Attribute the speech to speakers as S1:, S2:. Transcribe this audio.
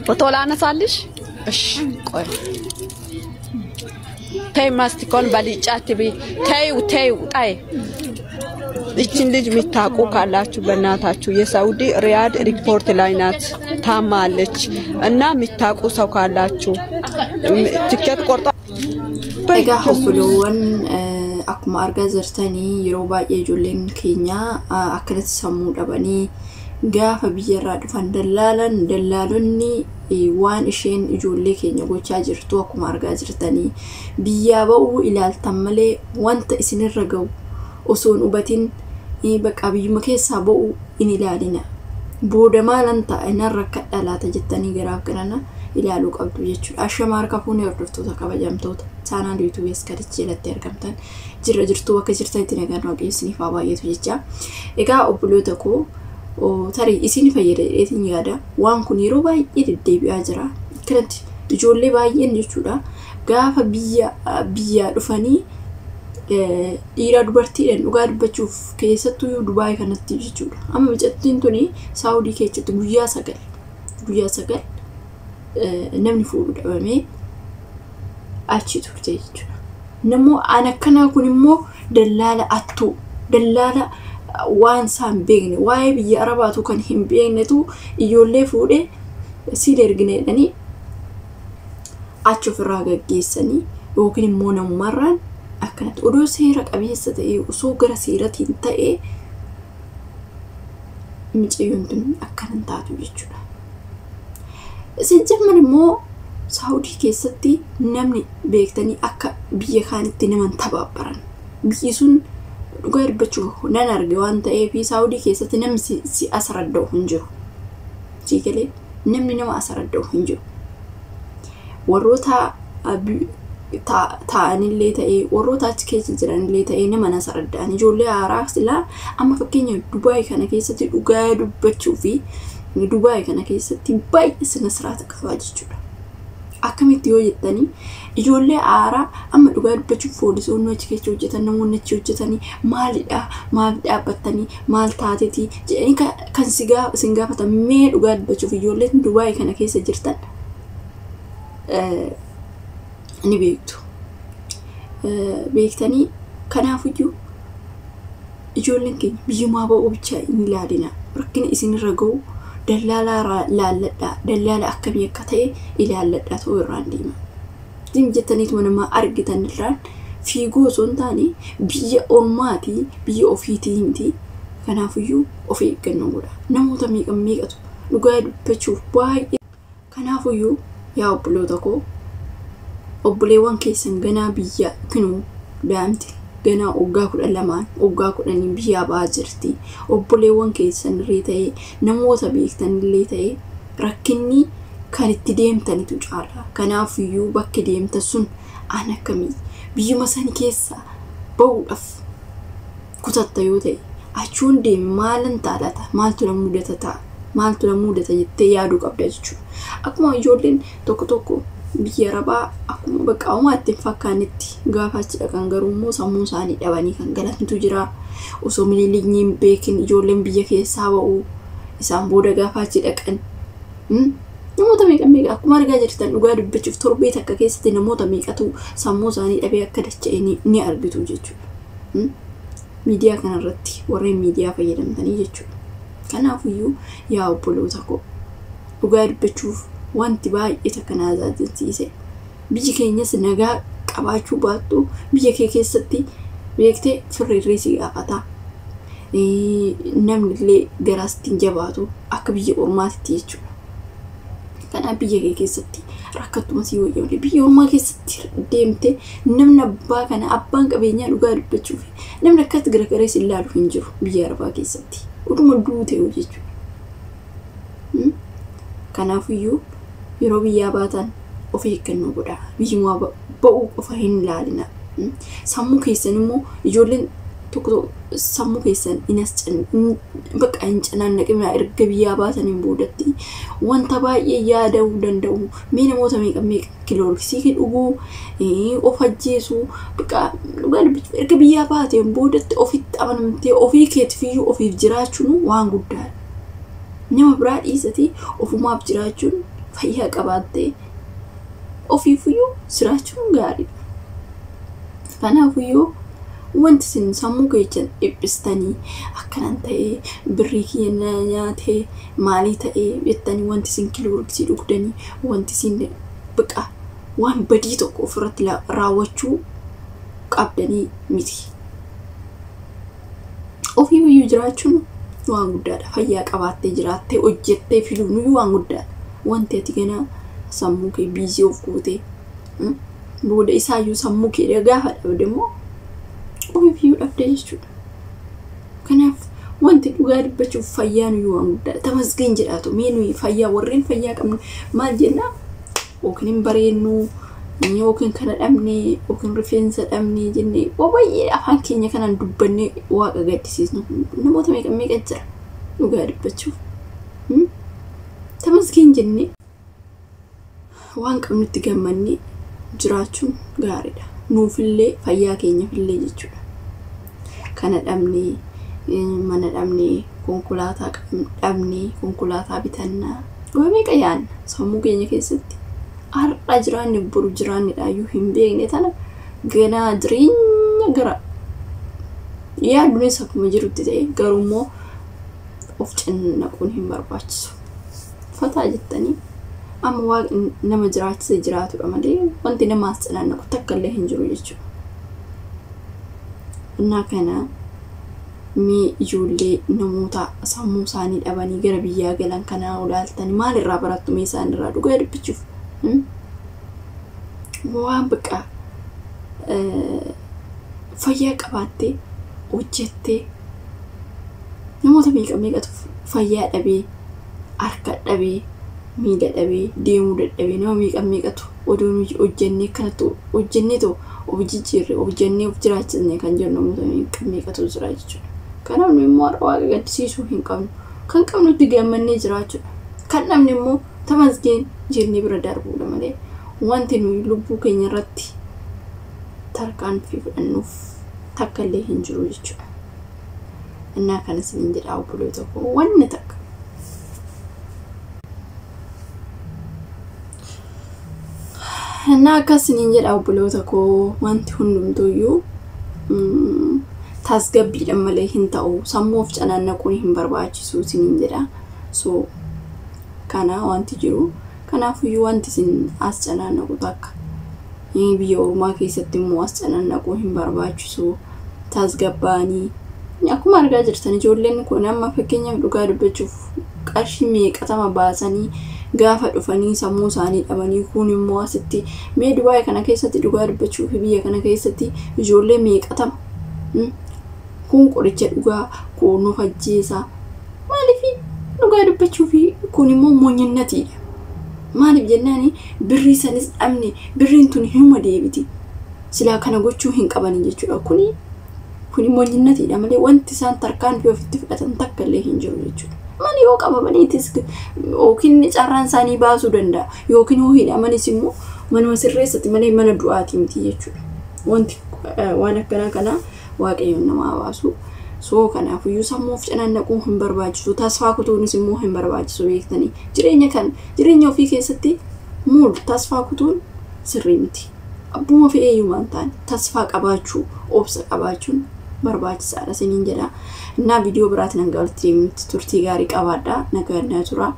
S1: وطول أنا صالش إيش قوي تاي ماستيكون باليجات بي تاي ይችን ልጅ ምታቁ ካላችሁ በእናታችሁ የሳውዲ ሪያድ ሪፖርት ላይ ናት ታማለች እና ምታቁ ሰው ካላችሁ ትኬት ቆርጣ
S2: በጋ ሆብሎን አኩማ አርጋ ዘርተኒ ይሮባ የጆሌን ኬኛ አክለት ሰሙ ደበኒ ጋፈ ቢየራ ድፋን ደላሎኒ ዋን እሺን ጆሌ ኬኛ ጎቻ ጅርቱ አኩማ አርጋ ዘርተኒ ቢያበው ኢላል ተመለ ወንተ እስንረገው وصون وبتين بقى بيجمع سابو إني لالينا بودا ما لنتا إن الركض لا تجتني جراب كرنا إلى لوك أبدو يجور أشمار كفوني أردفتو تكابا جامتوت سانا ريتو يسكرت جلت تركمتن جرجرتو وكجرتين تنيجان وبيسني فابا يتوججا إجا أبلو تكو وتري إسني فيري إثني هذا وان كنيرو باي يدي بيأجرا كنت جولي باي ينجتودا قاف بيا رفاني إيراد برتين وقاد بتشوف كيستو دبي كانت تيجي جورا أما بجتين توني سعودي كيست بويا سكال نمني فورد أمامي أشي تورتيج نمو أنا كنا كوني دلالة أتو دلالة وان سام بيني واي بيجي أربعة كان هم بيني تو يولي فورد سيدر جنيني أشوف الراجع جيسني وكني مونا مرة أكنت أدو سيرك أبي ستأي وسوقر سيرتي انتأي مجيون دون أكنن تاتو يجونا سنجمر مو سعودي كيستي نمني بيكتني أكا بيخانتي نمان تبابران بيسون غير بچوه ننرجوان تأي في سعودي كيستي نمسي أسردو هنجو جيكالي نمني نما أسردو هنجو وروتا تاني اللي تأي وروتات كيس جران اللي تأي نمنا سرداني جولي عراقس لا أما فكيني دبي كنا كيستي وقاعد بتشوفي دبي كنا كيستي باي سنسراتك فاجتشولا أكمل تيوجي تاني جولي عراق أما وقاعد بتشوف فودسون وجهك جوجتني نمون جوجتني مال بتاني مال تاتي يعني كان سيجا فتميل وقاعد بتشوف جولي دبي كنا كيس جرتان أنا بيكتني كنا فيو يجولن كي بيجوا بقى وبتشاي نلادنا ركن إسين رجو دلالة أكمل كتاي إلى لا توي رانديما دين جتني تونا ما أرجتني الران في جوزون تاني بيجي أماتي بيجي أوفيتيمتي كنا فيو أوفي كنورا نموت ميقاتو نقعد بتشوف باي كنا فيو يا بلودكو obboleewwan keessan ganaa biyya kinu daamti ganaa oggaa kudha lamaan oggaa kudhanii biyya ba'aa jirti obboleewwan keessan illee ta'ee namoota beektan illee ta'ee rakkinni kan itti deemtanitu caala kanaafiyyuu bakki deemtan sun aan akkamii biyyuma sani keessa ba'uudhaaf kutatta yoo ta'e achuun deeme maalan taadhata maaltu la mudata jettee yaaduu qabda jechuudha akkuma ijoolleen tokko biyya rabaa akkuma bakka uumaatti fakkaanitti gaafachidha kan garuu sammuu isaanii dhabanii kan galantu jira osoo mililigniin beekin ijoolleen biyya keessaa ba'u isaan booda gaafachidha kan namoota meeqa akkuma argaa jirtan dhugaa dubbachuuf torbee takka keessatti namoota meeqatu sammuu isaanii dhabee akka dacha'e ni argitu jechuudha miidiyaa kanarratti warreen miidiyaa fayyadamtanii jechuudha kanaafiyyuu yaa obboloota koo dhugaa dubbachuuf wanti baay'ee takkanaa zaadinsiise biyyi keenyas nagaa qabaachuu baattu biyya kee keessatti beektee firriirree si gaafata namni illee garaastiin jabaatu akka biyya ormaatitti jechuudha kanaa biyya kee keessatti rakkattuma sii wayyoole biyya ormaa keessatti deemte namni abbaan qabeenyaa dhugaa dubbachuuf namni akkatti garagaree si ilaalu hin jiru biyya arabaa keessatti uduma duute jechuudha kanaafiyyuu yeroo biyyaa baatan of eeggannoo godhaa biyyuma ba'uu qofa hin ilaalina sammuu keessan immoo ijoolleen tokko sammuu keessan bakka hin canaannaqinaa erga biyyaa baataniin boodatti wanta baay'ee yaaduu danda'u mee namoota meeqa kilooriksii dhuguu of ajjeesuu bakka erga biyyaa baateen boodatti ofitti amanamtee ofii keetifiyyuu ofiif jiraachuun waan guddaadha nama biraa dhiisati ofumaaf jiraachuun fayyaa qabaattee ofiifuyyuu jiraachuun gaariidha. Kanaafuyyuu wanti isin sammuu keessan dhiphistanii akkanaan ta'ee birrii kiyya nyaatee maalii ta'ee jettanii wanti isin kilooriksii dhugdanii wanti isin biqaa waan badii tokko ofirratti raawwachuu qabdanii miti. Ofiifuyyuu jiraachuun waan guddaadha. Fayyaa qabaattee jiraattee hojjettee fiduun waan guddaadha. Wanti ati ganaa sammuu kee biizii of gootee booda isaayyuu sammuu kee gaafa dhabde immoo ofiifuyyuu dhabdee jechuudha. Kanaaf wanti dhugaa dubbachuuf fayyaan waan guddaadha. Tamasgeen jedhaatu mee nuyi fayyaa warreen fayyaa qabnu maal jennaa yookiin bareennuu yookiin kana dhabnee yookiin rifeensa dhabnee jennee baay'ee afaan keenya kanaan dubbannee waaqa gaddisiisnu namoota meeqa jira dhugaa dubbachuuf tamasgeen jennee waan qabnutti gammannee jiraachuun gaariidha. Nuufillee fayyaa keenyafillee jechuudha. Kana dhabnee mana dhabnee konkolaataa dhabnee konkolaataa bitannaa waa meeqa yaanna sammuu keenya keessatti har'a jiraanne boru jiraannedhaayyuu hin beekne tana ganaa jireenya gara yaaduunis akkuma jirutti ta'e garummoo of cinnaquun hin barbaachisu. Fataa jettanii amma waaqni nama jiraachisee jiraatudha malee wanti nama cinnaaqu takka illee hin jiru jechuudha. Innaa kana mee ijoollee namoota sammuu isaanii dhabanii gara biyyaa galan kanaa ulaaltanii maalirraa barattu mee isaanirraa dhugaa dubbachuuf waan biqaa fayyaa qabaattee hojjettee namoota meeqatu fayyaa dhabee harka dhabee miila dhabee deemuu dadhabee nama meeqatu odoon hojjennee kanatti hojjennee too of jijjiirre of jennee of jiraachisne kan jennu namoota meeqatu jira jechuudha. Kanaaf nu immoo waaqa gaddisiisuu hin qabnu. Kan qabnutti gammannee jiraachuudha. Kan dhabne immoo tamasgeen jennee bira darbuudha malee wanti nuyi lubbuu keenya irratti tarkaanfii fudhannuuf takka illee hin jiru jechuudha. Innaa kana siniin jedhaa obboloota koo wanni takka. Innaa akkas siniin jedhaa obboloota koo wanti hundumtuuyyuu tasgabbiidhaan malee hin ta'u. Sammuu of canaannaquun hin barbaachisu siniin jedhaa. So kana wanti jiru kanaafuyyuu wanti isin as canaannaqu takka biyya ormaa keessatti immoo as canaannaquu hin barbaachisu. Tasgabbaanii akkuma argaa jirtan ijoolleen kun amma fakkeenyaaf dhugaa dubbachuuf qarshii meeqatama baasanii gaafa dhufanii sammuu isaanii dhabanii kun immoo asitti mee Dubaay kana keessatti dhugaa dubbachuuf biyya kana keessatti ijoollee meeqatama kun qoricha dhugaa kun of ajjeesa maaliif dhugaa dubbachuuf kun immoo moonyannatiidha. Maaliif jennaani birrii sanis dhabne birriin tun hima deebiti silaa kana gochuu hin qabani jechuudha. Kuni moonyannatiidha malee wanti isaan tarkaanfii ofitti fudhatan takka illee hin jiru jechuudha. Maali yoo qabamaniitis yookiin carraan isaanii baasuu danda'a yookiin yoo hidhamanis immoo manuma sirreessatti malee mana du'aati miti jechuudha. Wanti waan akkanaa kana waaqayyoon nama baasu. So kanaafuyyuu sammuu of canaannaquu hin barbaachisu. Tasfaa kutuunis immoo hin barbaachisu beektanii. Jireenya ofii keessatti muul tasfaa kutuun sirrii miti. Abbuma fe'eeyyumaan ta'an tasfaa qabaachuu obsa qabaachuun barbaachisaadha siniin jedha. Innaa viidiyoo biraatiin hanga walitti deemnutti turtii gaarii qabaadhaa. Nagaa tura.